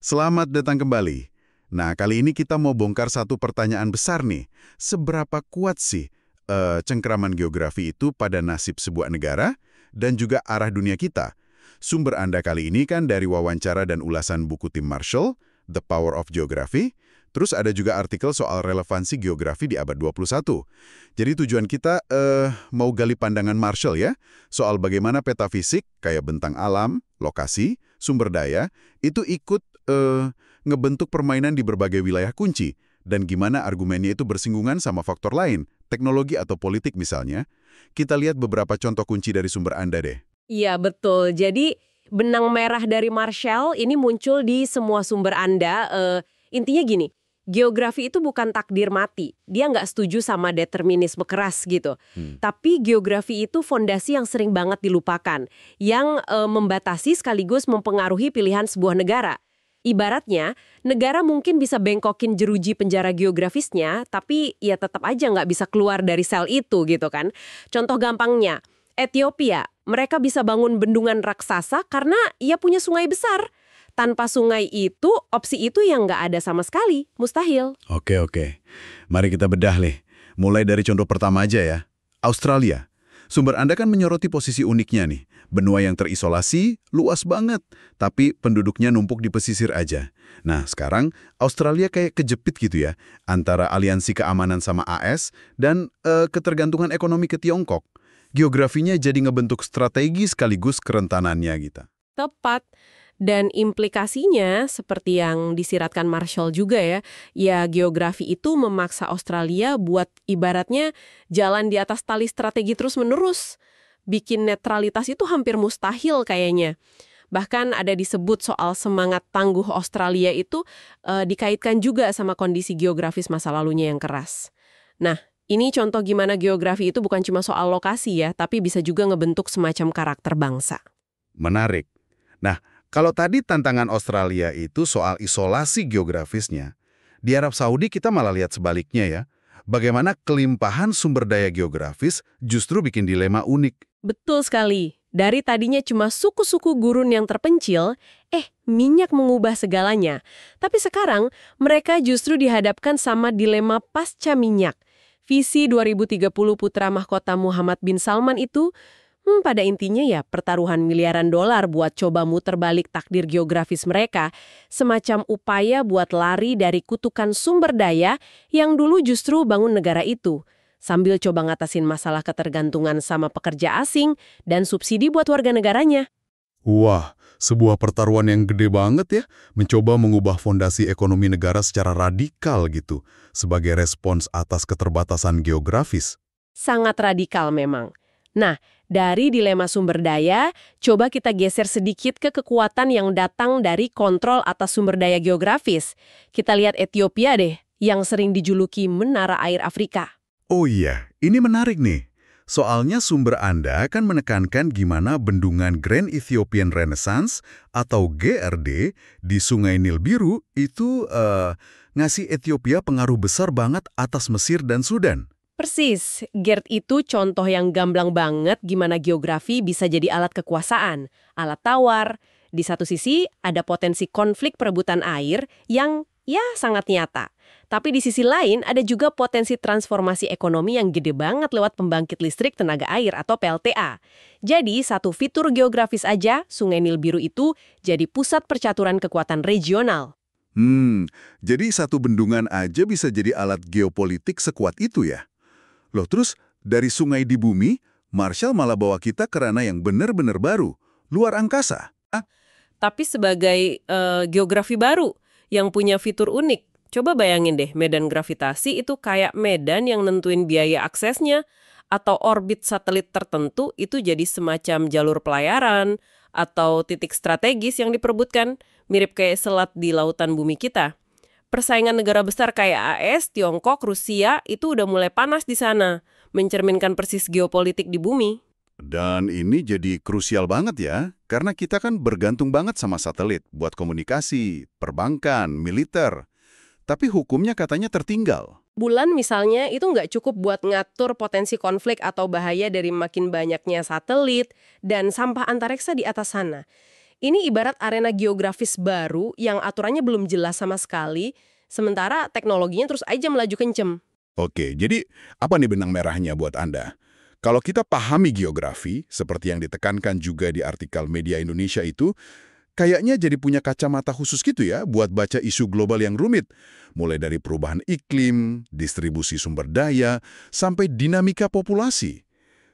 Selamat datang kembali. Nah, kali ini kita mau bongkar satu pertanyaan besar nih. Seberapa kuat sih cengkraman geografi itu pada nasib sebuah negara dan juga arah dunia kita? Sumber Anda kali ini kan dari wawancara dan ulasan buku Tim Marshall, The Power of Geography. Terus ada juga artikel soal relevansi geografi di abad 21. Jadi tujuan kita mau gali pandangan Marshall ya, soal bagaimana peta fisik kayak bentang alam, lokasi, sumber daya, itu ikut ngebentuk permainan di berbagai wilayah kunci, dan gimana argumennya itu bersinggungan sama faktor lain, teknologi atau politik misalnya. Kita lihat beberapa contoh kunci dari sumber Anda deh. Iya, betul. Jadi, benang merah dari Marshall ini muncul di semua sumber Anda. Intinya gini, geografi itu bukan takdir mati. Dia nggak setuju sama determinisme keras gitu. Tapi geografi itu fondasi yang sering banget dilupakan, yang membatasi sekaligus mempengaruhi pilihan sebuah negara. Ibaratnya, negara mungkin bisa bengkokin jeruji penjara geografisnya, tapi ya tetap aja nggak bisa keluar dari sel itu gitu kan. Contoh gampangnya, Ethiopia, mereka bisa bangun bendungan raksasa karena ia punya sungai besar. Tanpa sungai itu, opsi itu yang nggak ada sama sekali, mustahil. Oke. Mari kita bedah nih. Mulai dari contoh pertama aja ya. Australia. Sumber Anda kan menyoroti posisi uniknya nih. Benua yang terisolasi, luas banget. Tapi penduduknya numpuk di pesisir aja. Nah, sekarang Australia kayak kejepit gitu ya. Antara aliansi keamanan sama AS dan ketergantungan ekonomi ke Tiongkok. Geografinya jadi ngebentuk strategi sekaligus kerentanannya gitu. Tepat. Dan implikasinya, seperti yang disiratkan Marshall juga ya geografi itu memaksa Australia buat ibaratnya jalan di atas tali strategi terus-menerus. Bikin netralitas itu hampir mustahil kayaknya. Bahkan ada disebut soal semangat tangguh Australia itu dikaitkan juga sama kondisi geografis masa lalunya yang keras. Nah, ini contoh gimana geografi itu bukan cuma soal lokasi ya, tapi bisa juga ngebentuk semacam karakter bangsa. Menarik. Nah, kalau tadi tantangan Australia itu soal isolasi geografisnya, di Arab Saudi kita malah lihat sebaliknya ya. Bagaimana kelimpahan sumber daya geografis justru bikin dilema unik. Betul sekali. Dari tadinya cuma suku-suku gurun yang terpencil, minyak mengubah segalanya. Tapi sekarang, mereka justru dihadapkan sama dilema pasca minyak. Visi 2030 putra mahkota Muhammad bin Salman itu pada intinya ya pertaruhan miliaran dolar buat coba muter balik takdir geografis mereka, semacam upaya buat lari dari kutukan sumber daya yang dulu justru bangun negara itu, sambil coba ngatasin masalah ketergantungan sama pekerja asing dan subsidi buat warga negaranya. Wah, sebuah pertaruhan yang gede banget ya, mencoba mengubah fondasi ekonomi negara secara radikal gitu, sebagai respons atas keterbatasan geografis. Sangat radikal memang. Nah, dari dilema sumber daya, coba kita geser sedikit ke kekuatan yang datang dari kontrol atas sumber daya geografis. Kita lihat Ethiopia deh, yang sering dijuluki menara air Afrika. Oh iya, ini menarik nih. Soalnya sumber Anda kan menekankan gimana bendungan Grand Ethiopian Renaissance atau GRD di Sungai Nil Biru itu ngasih Ethiopia pengaruh besar banget atas Mesir dan Sudan. Persis, GERD itu contoh yang gamblang banget gimana geografi bisa jadi alat kekuasaan, alat tawar. Di satu sisi, ada potensi konflik perebutan air yang sangat nyata. Tapi di sisi lain, ada juga potensi transformasi ekonomi yang gede banget lewat pembangkit listrik tenaga air atau PLTA. Jadi, satu fitur geografis aja, Sungai Nil Biru itu jadi pusat percaturan kekuatan regional. Jadi satu bendungan aja bisa jadi alat geopolitik sekuat itu ya? Loh terus, dari sungai di bumi, Marshall malah bawa kita ke ranah yang benar-benar baru, luar angkasa. Tapi sebagai geografi baru yang punya fitur unik, coba bayangin deh medan gravitasi itu kayak medan yang nentuin biaya aksesnya, atau orbit satelit tertentu itu jadi semacam jalur pelayaran, atau titik strategis yang diperebutkan, mirip kayak selat di lautan bumi kita. Persaingan negara besar kayak AS, Tiongkok, Rusia itu udah mulai panas di sana, mencerminkan persis geopolitik di bumi. Dan ini jadi krusial banget ya, karena kita kan bergantung banget sama satelit buat komunikasi, perbankan, militer. Tapi hukumnya katanya tertinggal. Bulan misalnya itu nggak cukup buat ngatur potensi konflik atau bahaya dari makin banyaknya satelit dan sampah antariksa di atas sana. Ini ibarat arena geografis baru yang aturannya belum jelas sama sekali, sementara teknologinya terus aja melaju kencem. Oke, jadi apa nih benang merahnya buat Anda? Kalau kita pahami geografi, seperti yang ditekankan juga di artikel Media Indonesia itu, kayaknya jadi punya kacamata khusus gitu ya buat baca isu global yang rumit. Mulai dari perubahan iklim, distribusi sumber daya, sampai dinamika populasi.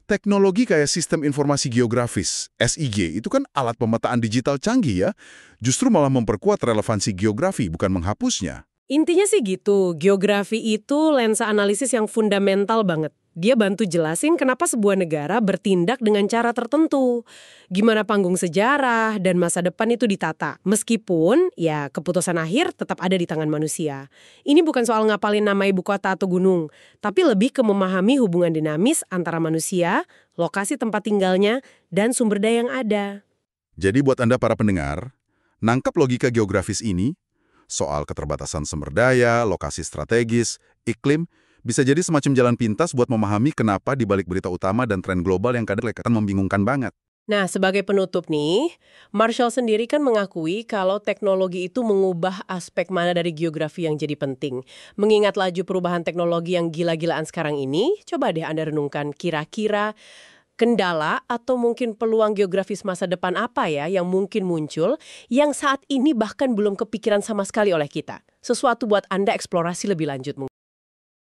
Teknologi kayak sistem informasi geografis, SIG, itu kan alat pemetaan digital canggih ya, justru malah memperkuat relevansi geografi, bukan menghapusnya. Intinya sih gitu, geografi itu lensa analisis yang fundamental banget. Dia bantu jelasin kenapa sebuah negara bertindak dengan cara tertentu. Gimana panggung sejarah dan masa depan itu ditata. Meskipun, ya keputusan akhir tetap ada di tangan manusia. Ini bukan soal ngapalin nama ibu kota atau gunung, tapi lebih ke memahami hubungan dinamis antara manusia, lokasi tempat tinggalnya, dan sumber daya yang ada. Jadi buat Anda para pendengar, nangkap logika geografis ini, soal keterbatasan sumber daya, lokasi strategis, iklim, bisa jadi semacam jalan pintas buat memahami kenapa di balik berita utama dan tren global yang kadang membingungkan banget. Nah, sebagai penutup nih, Marshall sendiri kan mengakui kalau teknologi itu mengubah aspek mana dari geografi yang jadi penting. Mengingat laju perubahan teknologi yang gila-gilaan sekarang ini, coba deh Anda renungkan kira-kira kendala atau mungkin peluang geografis masa depan apa ya yang mungkin muncul yang saat ini bahkan belum kepikiran sama sekali oleh kita. Sesuatu buat Anda eksplorasi lebih lanjut mungkin.